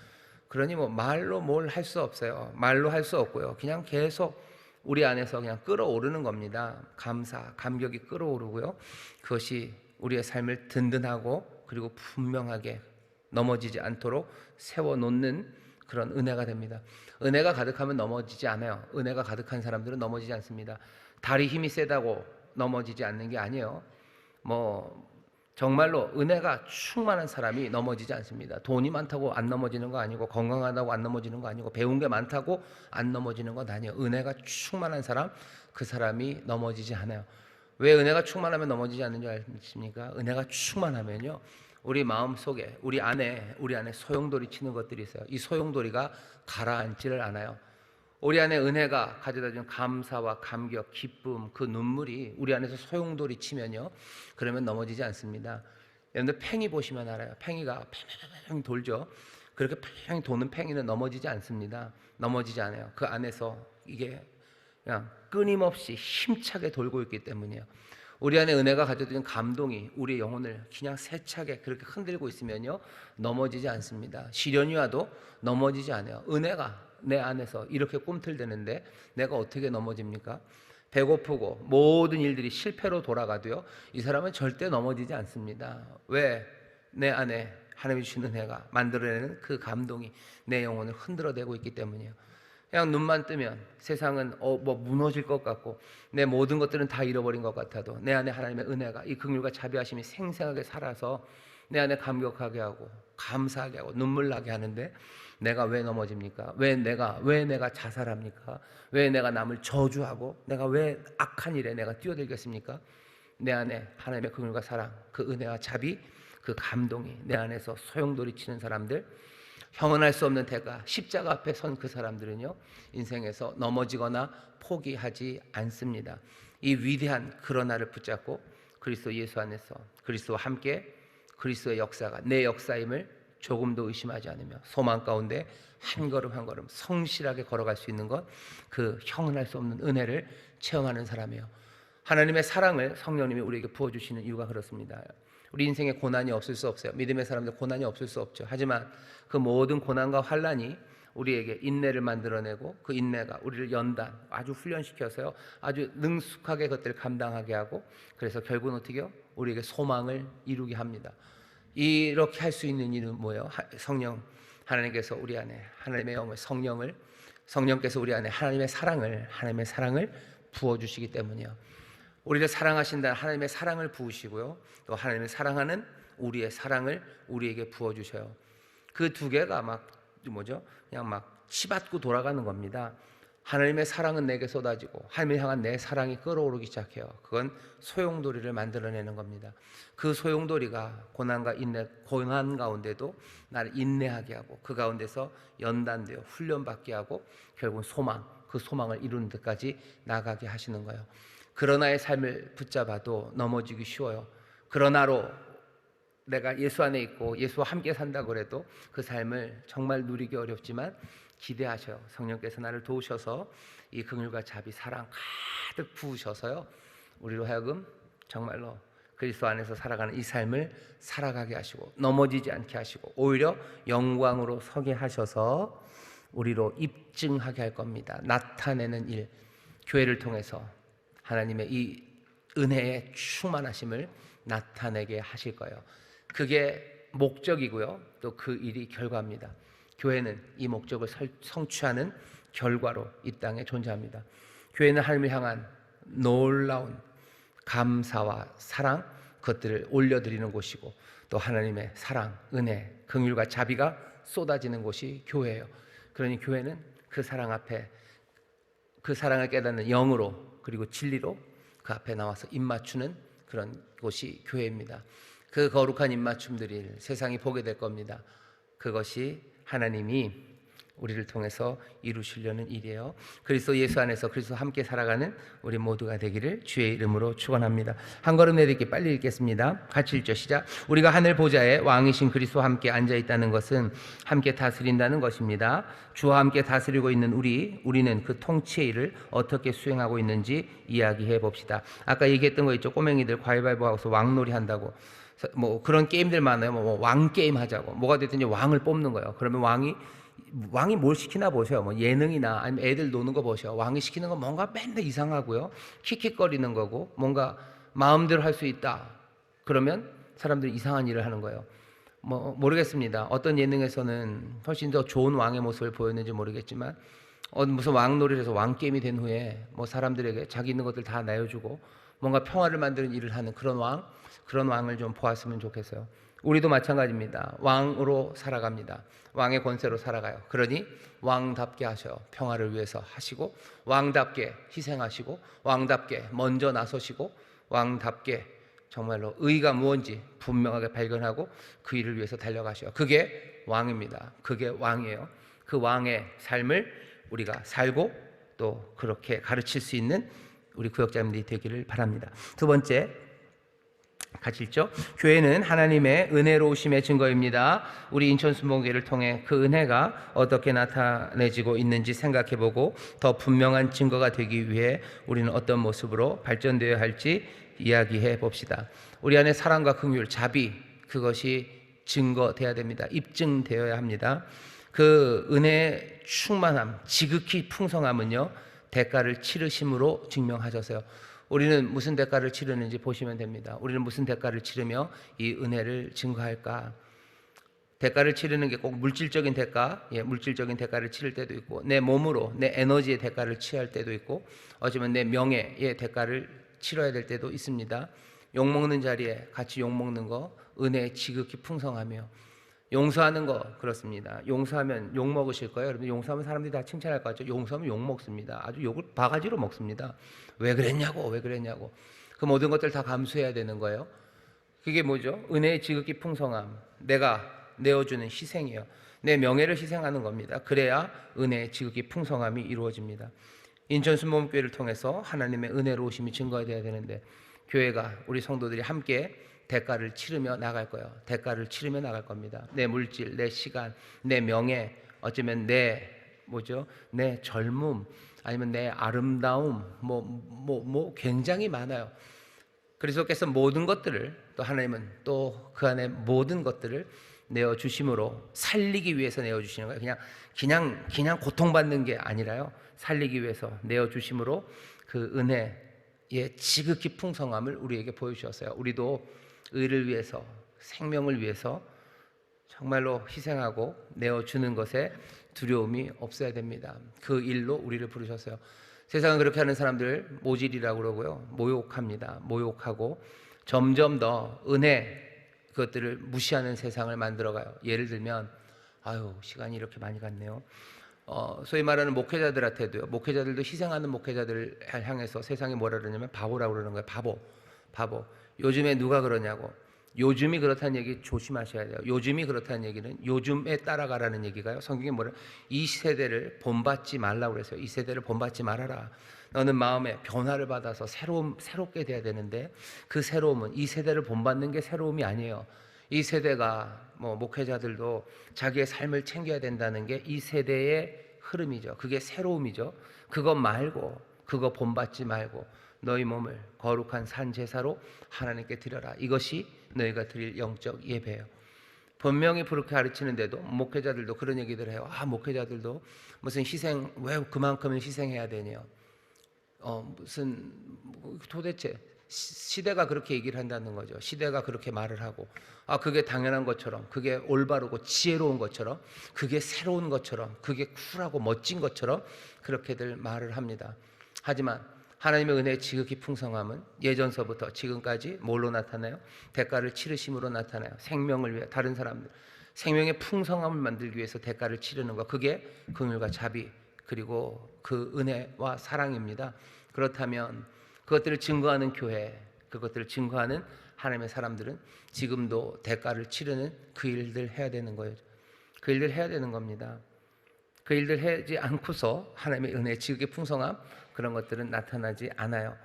그러니 뭐 말로 뭘 할 수 없어요. 말로 할 수 없고요. 그냥 계속 우리 안에서 그냥 끌어오르는 겁니다. 감사, 감격이 끌어오르고요. 그것이 우리의 삶을 든든하고 그리고 분명하게 넘어지지 않도록 세워놓는 그런 은혜가 됩니다. 은혜가 가득하면 넘어지지 않아요. 은혜가 가득한 사람들은 넘어지지 않습니다. 다리 힘이 세다고 넘어지지 않는 게 아니에요. 정말로 은혜가 충만한 사람이 넘어지지 않습니다. 돈이 많다고 안 넘어지는 거 아니고, 건강하다고 안 넘어지는 거 아니고, 배운 게 많다고 안 넘어지는 건 아니에요. 은혜가 충만한 사람, 그 사람이 넘어지지 않아요. 왜 은혜가 충만하면 넘어지지 않는 줄 아십니까? 은혜가 충만하면요, 우리 마음 속에, 우리 안에 소용돌이 치는 것들이 있어요. 이 소용돌이가 가라앉지를 않아요. 우리 안에 은혜가 가져다준 감사와 감격, 기쁨, 그 눈물이 우리 안에서 소용돌이 치면요, 그러면 넘어지지 않습니다. 여러분들 팽이 보시면 알아요. 팽이가 팽 돌죠. 그렇게 팽 도는 팽이는 넘어지지 않습니다. 넘어지지 않아요. 그 안에서 이게 그냥 끊임없이 힘차게 돌고 있기 때문이에요. 우리 안에 은혜가 가져다준 감동이 우리의 영혼을 그냥 세차게 그렇게 흔들고 있으면요, 넘어지지 않습니다. 시련이 와도 넘어지지 않아요. 은혜가 내 안에서 이렇게 꿈틀대는데 내가 어떻게 넘어집니까? 배고프고 모든 일들이 실패로 돌아가도요, 이 사람은 절대 넘어지지 않습니다. 왜? 내 안에 하나님이 주신 은혜가 만들어내는 그 감동이 내 영혼을 흔들어대고 있기 때문이에요. 그냥 눈만 뜨면 세상은 무너질 것 같고 내 모든 것들은 다 잃어버린 것 같아도 내 안에 하나님의 은혜가, 이 긍휼과 자비하심이 생생하게 살아서 내 안에 감격하게 하고 감사하게 하고 눈물 나게 하는데, 내가 왜 넘어집니까? 왜 내가 자살합니까? 왜 내가 남을 저주하고 내가 왜 악한 일에 내가 뛰어들겠습니까? 내 안에 하나님의 긍휼과 사랑, 그 은혜와 자비, 그 감동이 내 안에서 소용돌이 치는 사람들, 형언할 수 없는 대가, 십자가 앞에 선 그 사람들은요, 인생에서 넘어지거나 포기하지 않습니다. 이 위대한 그러나를 붙잡고 그리스도 예수 안에서 그리스도와 함께 그리스도의 역사가 내 역사임을 조금도 의심하지 않으며 소망 가운데 한 걸음 한 걸음 성실하게 걸어갈 수 있는 것, 그 형언할 수 없는 은혜를 체험하는 사람이에요. 하나님의 사랑을 성령님이 우리에게 부어주시는 이유가 그렇습니다. 우리 인생에 고난이 없을 수 없어요. 믿음의 사람들 고난이 없을 수 없죠. 하지만 그 모든 고난과 환난이 우리에게 인내를 만들어내고, 그 인내가 우리를 아주 훈련시켜서요, 아주 능숙하게 그것들을 감당하게 하고, 그래서 결국은 어떻게요? 우리에게 소망을 이루게 합니다. 이렇게 할 수 있는 일은 뭐예요? 성령, 하나님께서 우리 안에 하나님의 영을, 성령께서 우리 안에 하나님의 사랑을 부어주시기 때문이에요. 우리를 사랑하신다는 하나님의 사랑을 부으시고요, 또 하나님을 사랑하는 우리의 사랑을 우리에게 부어주셔요. 그 두 개가 그냥 막 치받고 돌아가는 겁니다. 하나님의 사랑은 내게 쏟아지고 하나님을 향한 내 사랑이 끓어오르기 시작해요. 그건 소용돌이를 만들어내는 겁니다. 그 소용돌이가 고난 가운데도 나를 인내하게 하고, 그 가운데서 연단되어 훈련받게 하고, 결국은 그 소망을 이루는 데까지 나가게 하시는 거예요. 그러나의 삶을 붙잡아도 넘어지기 쉬워요. 그러나로 내가 예수 안에 있고 예수와 함께 산다고 해도 그 삶을 정말 누리기 어렵지만 기대하셔요. 성령께서 나를 도우셔서 이 긍휼과 자비, 사랑 가득 부으셔서요, 우리로 하여금 정말로 그리스도 안에서 살아가는 이 삶을 살아가게 하시고, 넘어지지 않게 하시고, 오히려 영광으로 서게 하셔서 우리로 입증하게 할 겁니다. 나타내는 일, 교회를 통해서 하나님의 이 은혜의 충만하심을 나타내게 하실 거예요. 그게 목적이고요, 또 그 일이 결과입니다. 교회는 이 목적을 성취하는 결과로 이 땅에 존재합니다. 교회는 하나님을 향한 놀라운 감사와 사랑, 그것들을 올려드리는 곳이고, 또 하나님의 사랑, 은혜, 긍휼과 자비가 쏟아지는 곳이 교회예요. 그러니 교회는 그 사랑 앞에, 그 사랑을 깨닫는 영으로 그리고 진리로 그 앞에 나와서 입맞추는 그런 곳이 교회입니다. 그 거룩한 입맞춤들이 세상이 보게 될 겁니다. 그것이 하나님이 우리를 통해서 이루시려는 일이에요. 그리스도 예수 안에서 그리스도 함께 살아가는 우리 모두가 되기를 주의 이름으로 축원합니다. 한 걸음 내딛기 빨리 읽겠습니다. 같이 읽죠. 시작. 우리가 하늘 보좌에 왕이신 그리스도와 함께 앉아 있다는 것은 함께 다스린다는 것입니다. 주와 함께 다스리고 있는 우리는 그 통치의 일을 어떻게 수행하고 있는지 이야기해 봅시다. 아까 얘기했던 거 있죠. 꼬맹이들 가위바위보 하고서 왕놀이 한다고. 뭐 그런 게임들 많아요. 뭐 왕 게임 하자고. 뭐가 됐든지 왕을 뽑는 거예요. 그러면 왕이 뭘 시키나 보세요. 뭐 예능이나 아니면 애들 노는 거 보세요. 왕이 시키는 건 뭔가 맨날 이상하고요. 킥킥거리는 거고 뭔가 마음대로 할 수 있다. 그러면 사람들이 이상한 일을 하는 거예요. 뭐 모르겠습니다. 어떤 예능에서는 훨씬 더 좋은 왕의 모습을 보였는지 모르겠지만 무슨 왕놀이를 해서 왕 게임이 된 후에 뭐 사람들에게 자기 있는 것들 다 내어주고 뭔가 평화를 만드는 일을 하는 그런 왕을 좀 보았으면 좋겠어요. 우리도 마찬가지입니다. 왕으로 살아갑니다. 왕의 권세로 살아가요. 그러니 왕답게 하셔요. 평화를 위해서 하시고 왕답게 희생하시고 왕답게 먼저 나서시고 왕답게 정말로 의가 무엇인지 분명하게 발견하고 그 일을 위해서 달려가셔요. 그게 왕입니다. 그게 왕이에요. 그 왕의 삶을 우리가 살고 또 그렇게 가르칠 수 있는 우리 구역자님들이 되기를 바랍니다. 두 번째, 같이 읽죠. 교회는 하나님의 은혜로우심의 증거입니다. 우리 인천순복음교회를 통해 그 은혜가 어떻게 나타내지고 있는지 생각해보고 더 분명한 증거가 되기 위해 우리는 어떤 모습으로 발전되어야 할지 이야기해 봅시다. 우리 안에 사랑과 긍휼, 자비, 그것이 증거되어야 됩니다. 입증되어야 합니다. 그 은혜의 충만함, 지극히 풍성함은요, 대가를 치르심으로 증명하셔서요. 우리는 무슨 대가를 치르는지 보시면 됩니다. 우리는 무슨 대가를 치르며 이 은혜를 증거할까? 대가를 치르는 게 꼭 물질적인 대가, 물질적인 대가를 치를 때도 있고, 내 몸으로, 내 에너지의 대가를 치할 때도 있고, 어쩌면 내 명예의 대가를 치러야 될 때도 있습니다. 욕먹는 자리에 같이 욕먹는 거, 은혜 지극히 풍성하며, 용서하는 거 그렇습니다. 용서하면 욕 먹으실 거예요. 여러분 용서하면 사람들이 다 칭찬할 것 같죠. 용서하면 욕 먹습니다. 아주 욕을 바가지로 먹습니다. 왜 그랬냐고. 그 모든 것들 다 감수해야 되는 거예요. 그게 뭐죠? 은혜의 지극히 풍성함. 내가 내어주는 희생이에요. 내 명예를 희생하는 겁니다. 그래야 은혜의 지극히 풍성함이 이루어집니다. 인천순복음교회를 통해서 하나님의 은혜로우심이 증거되어야 되는데 교회가 우리 성도들이 함께 대가를 치르며 나갈 거예요. 대가를 치르며 나갈 겁니다. 내 물질, 내 시간, 내 명예, 어쩌면 내 젊음, 아니면 내 아름다움, 굉장히 많아요. 그리스도께서 모든 것들을 또 하나님은 또 그 안에 모든 것들을 내어 주심으로 살리기 위해서 내어 주시는 거예요. 그냥 고통받는 게 아니라요. 살리기 위해서 내어 주심으로 그 은혜의 지극히 풍성함을 우리에게 보여주셨어요. 우리도 의를 위해서, 생명을 위해서 정말로 희생하고 내어주는 것에 두려움이 없어야 됩니다. 그 일로 우리를 부르셨어요. 세상은 그렇게 하는 사람들 모질이라고 그러고요. 모욕합니다. 모욕하고 점점 더 은혜 그것들을 무시하는 세상을 만들어가요. 예를 들면 시간이 이렇게 많이 갔네요. 소위 말하는 목회자들한테도요. 목회자들도 희생하는 목회자들을 향해서 세상이 뭐라 그러냐면 바보라고 그러는 거예요. 바보. 요즘에 누가 그러냐고. 요즘이 그렇다는 얘기 조심하셔야 돼요. 요즘이 그렇다는 얘기는 요즘에 따라가라는 얘기가요. 성경에 뭐래? 이 세대를 본받지 말라고 그랬어요. 이 세대를 본받지 말아라. 너는 마음에 변화를 받아서 새롭게 돼야 되는데 그 새로움은 이 세대를 본받는 게 새로움이 아니에요. 이 세대가 목회자들도 자기의 삶을 챙겨야 된다는 게 이 세대의 흐름이죠. 그게 새로움이죠. 그거 본받지 말고 너희 몸을 거룩한 산 제사로 하나님께 드려라. 이것이 너희가 드릴 영적 예배예요. 분명히 그렇게 가르치는데도 목회자들도 그런 얘기들 해요. 목회자들도 무슨 희생, 왜 그만큼은 희생해야 되냐. 도대체 시대가 그렇게 얘기를 한다는 거죠. 시대가 그렇게 말을 하고 그게 당연한 것처럼, 그게 올바르고 지혜로운 것처럼, 그게 새로운 것처럼, 그게 쿨하고 멋진 것처럼 그렇게들 말을 합니다. 하지만 하나님의 은혜의 지극히 풍성함은 예전서부터 지금까지 뭘로 나타나요? 대가를 치르심으로 나타나요. 생명을 위해 다른 사람들 생명의 풍성함을 만들기 위해서 대가를 치르는 것, 그게 긍휼과 자비 그리고 그 은혜와 사랑입니다. 그렇다면 그것들을 증거하는 교회, 그것들을 증거하는 하나님의 사람들은 지금도 대가를 치르는 그 일들 해야 되는 거예요. 그 일들 해야 되는 겁니다. 그 일들 하지 않고서 하나님의 은혜, 지극의 풍성함 그런 것들은 나타나지 않아요.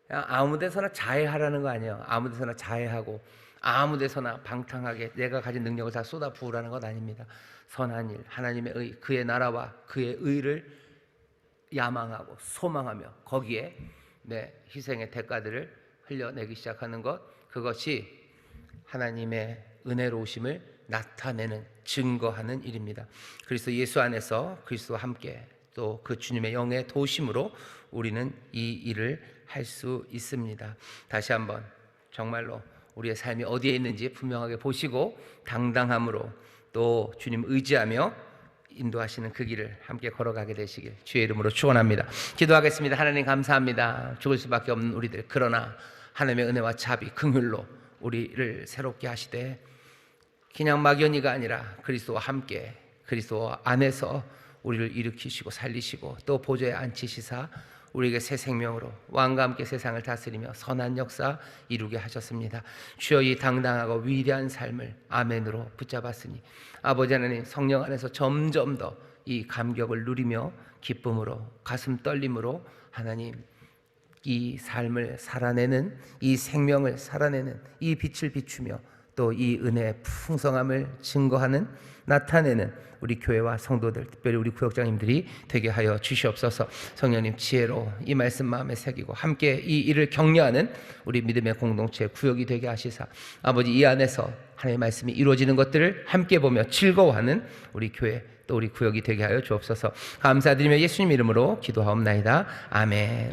그냥 아무 데서나 자해하라는 거 아니에요. 아무 데서나 자해하고 아무 데서나 방탕하게 내가 가진 능력을 다 쏟아 부으라는 것 아닙니다. 선한 일, 하나님의 의, 그의 나라와 그의 의를 야망하고 소망하며 거기에 희생의 대가들을 흘려내기 시작하는 것, 그것이 하나님의 은혜로우심을 나타내는, 증거하는 일입니다. 그리스도 예수 안에서 그리스도와 함께 또 그 주님의 영의 도우심으로 우리는 이 일을 할 수 있습니다. 다시 한번 정말로 우리의 삶이 어디에 있는지 분명하게 보시고 당당함으로 또 주님 의지하며 인도하시는 그 길을 함께 걸어가게 되시길 주의 이름으로 축원합니다. 기도하겠습니다. 하나님 감사합니다. 죽을 수밖에 없는 우리들, 그러나 하나님의 은혜와 자비, 긍휼로 우리를 새롭게 하시되 그냥 막연히가 아니라 그리스도와 함께 그리스도 안에서 우리를 일으키시고 살리시고 또 보좌에 앉히시사 우리에게 새 생명으로 왕과 함께 세상을 다스리며 선한 역사 이루게 하셨습니다. 주여 이 당당하고 위대한 삶을 아멘으로 붙잡았으니 아버지 하나님, 성령 안에서 점점 더 이 감격을 누리며 기쁨으로 가슴 떨림으로 하나님 이 삶을 살아내는, 이 생명을 살아내는, 이 빛을 비추며 또 이 은혜의 풍성함을 증거하는, 나타내는 우리 교회와 성도들, 특별히 우리 구역장님들이 되게 하여 주시옵소서. 성령님 지혜로 이 말씀 마음에 새기고 함께 이 일을 격려하는 우리 믿음의 공동체 구역이 되게 하시사 아버지, 이 안에서 하나님의 말씀이 이루어지는 것들을 함께 보며 즐거워하는 우리 교회 또 우리 구역이 되게 하여 주옵소서. 감사드리며 예수님 이름으로 기도하옵나이다. 아멘.